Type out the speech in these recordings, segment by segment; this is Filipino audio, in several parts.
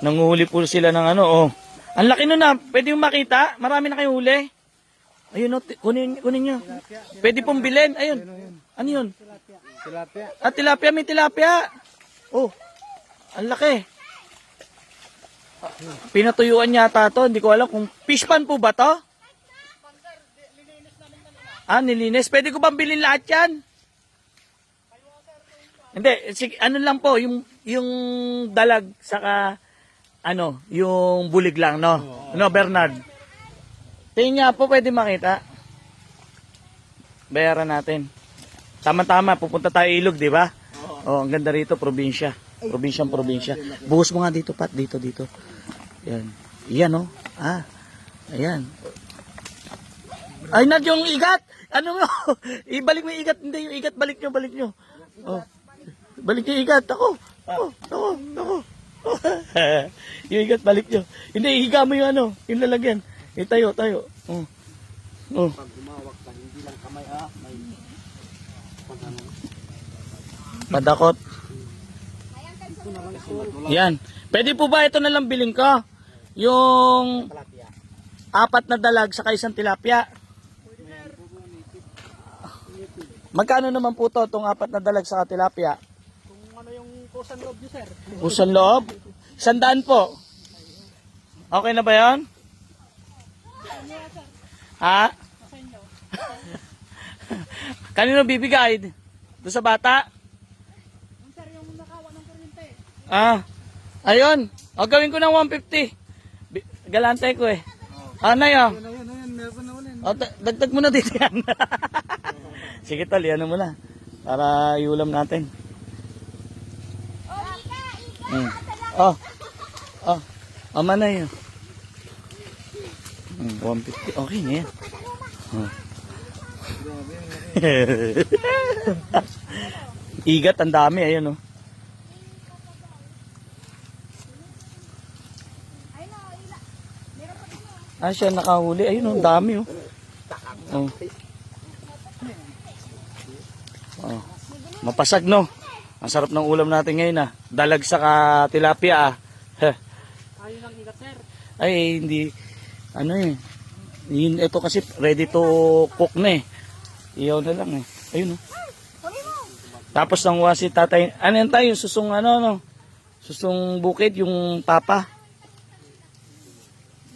Nanguhuli po sila ng ano, oh. Ang laki nun na, pwede yung makita. Marami na kayong huli. Ayun, oh, kunin nyo. Pwede pong bilhin. Ayun. Ano yun? Tilapia. Ah, tilapia, may tilapia. Oh, ang laki. Pinatuyuan yata to. Hindi ko alam kung fish pan po ba to? Ah, nilinis. Pwede ko bang bilhin lahat yan? Hindi, sige, ano lang po, yung dalag saka ano, yung bulig lang, no? No, Bernard. Tingin nga po, pwede makita. Bayaran natin. Tama-tama, pupunta tayo ilog, di ba? Oh, ang ganda rito, probinsya. Probinsya. Buhos mo nga dito, Pat. Dito. Yan. Yan, oh. Ah, ayan. Ay, nad yung igat. Ano mo? Ibalik mo yung igat. Hindi, yung igat, balik nyo. Oh. Balik yung igat. Ako. Yung igat, balik nyo. Hindi, ihiga mo yung ano, yung lalagyan. Tayo. Oh. Pag gumawak ka, hindi lang kamay may Padakot. Yan. Pwede po ba ito na lang bilhin ko? Yung tilapia. 4 na dalag sa isang tilapia. Magkano naman po to, itong 4 na dalag sa tilapia? Kung ano yung kusang loob nyo, sir. Pusang loob? 100 po. Okay na ba yan? Ha? Kanino bibigay? Doon sa bata? Sir, yung nakawa ng kuryente. Ah, ayun. O, gawin ko ng 150. Galante ko eh. Ah, na yun. Ayun, meron na ulit. O, dagdag mo na dito yan. Sige tol, yan mo na. Para iulam natin. Oh. Ama na yun. 150. Okay na yan. Igat, ang dami. Ayun, oh. Ah, siya nakahuli. Ayun, oh, ang dami, oh. Oh. Oh. Mapasag, no? Ang sarap ng ulam natin ngayon, ah. Dalag sa tilapia, ah. Ayun ang igat, sir. Ay, hindi. Ano eh. Ito kasi ready to cook na eh. Iyaw na lang eh. Ayun, oh. Tapos nang si tatay. Ano yan tayo? Susong no? Susong bukid, yung papa.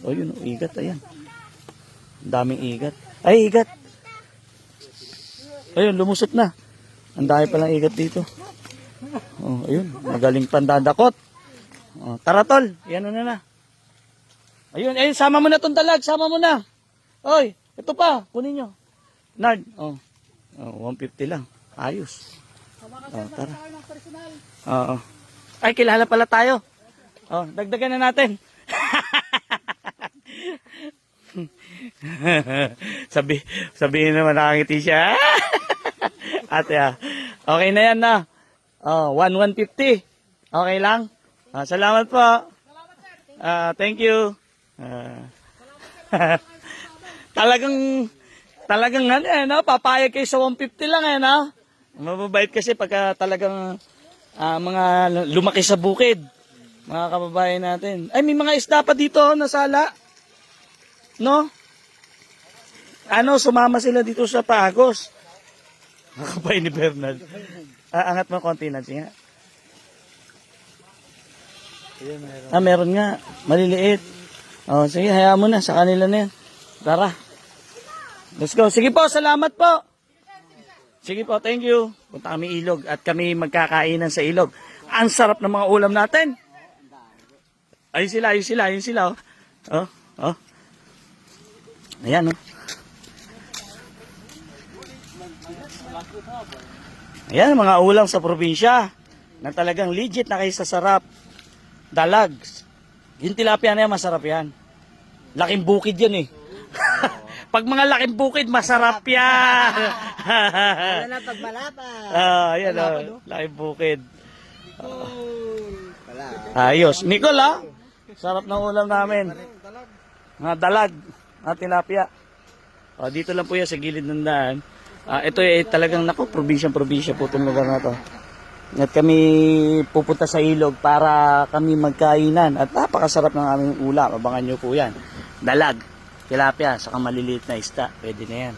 Oh, yun, oh, igat, ayan. Ang daming igat. Ay, igat. Ayun, lumusot na. Ang dami palang igat dito. Oh, ayun, magaling pandadakot. Oh, tara tol, yan na. Ayun, sama mo na tong dalag, sama mo na. Oy, ito pa, kunin nyo. Nard, oh 150 lang. Ayos. Oh, tara. Oo. Ay, kilala pala tayo. Oh, dagdagan na natin. Sabihin naman nakangiti siya. Ate, okay na yan na. Oh, 150. Okay lang? Salamat po. Thank you. Talagang ano, papayag kayo sa 150 lang eh, no? Mababait kasi pagka talagang mga lumaki sa bukid. Mga kababayan natin. Ay, may mga isda pa dito na sala. No? Ano, sumama sila dito sa Pagos. Nakapay ni Bernard. Angat mo konti na siya. Meron nga. Maliliit. Oh, sige, hayaan mo na. Sa kanila na yan. Tara. Let's go. Sige po, salamat po. Sige po, thank you. Punta kami ilog at kami magkakainan sa ilog. Ang sarap ng mga ulam natin. Ayun sila. Oh. Ayan, oh. Ayan, mga ulam sa probinsya na talagang legit na kayo sa sarap. Dalag. Yung tilapia na yan, masarap yan. Laking bukid yan eh. Pag mga laking bukid, masarap yan. Wala na pag malapa. Ayan, laking bukid. Ayos. Nicole, sarap ng ulam namin. Mga dalag. Tilapia. Dito lang po yan sa gilid ng daan. Ito ay talagang probinsya po itong lugar na to. At kami pupunta sa ilog para kami magkainan. At napakasarap ng aming ulam. Abangan nyo po yan. Dalag, tilapia, saka maliliit na isda. Pwede na yan.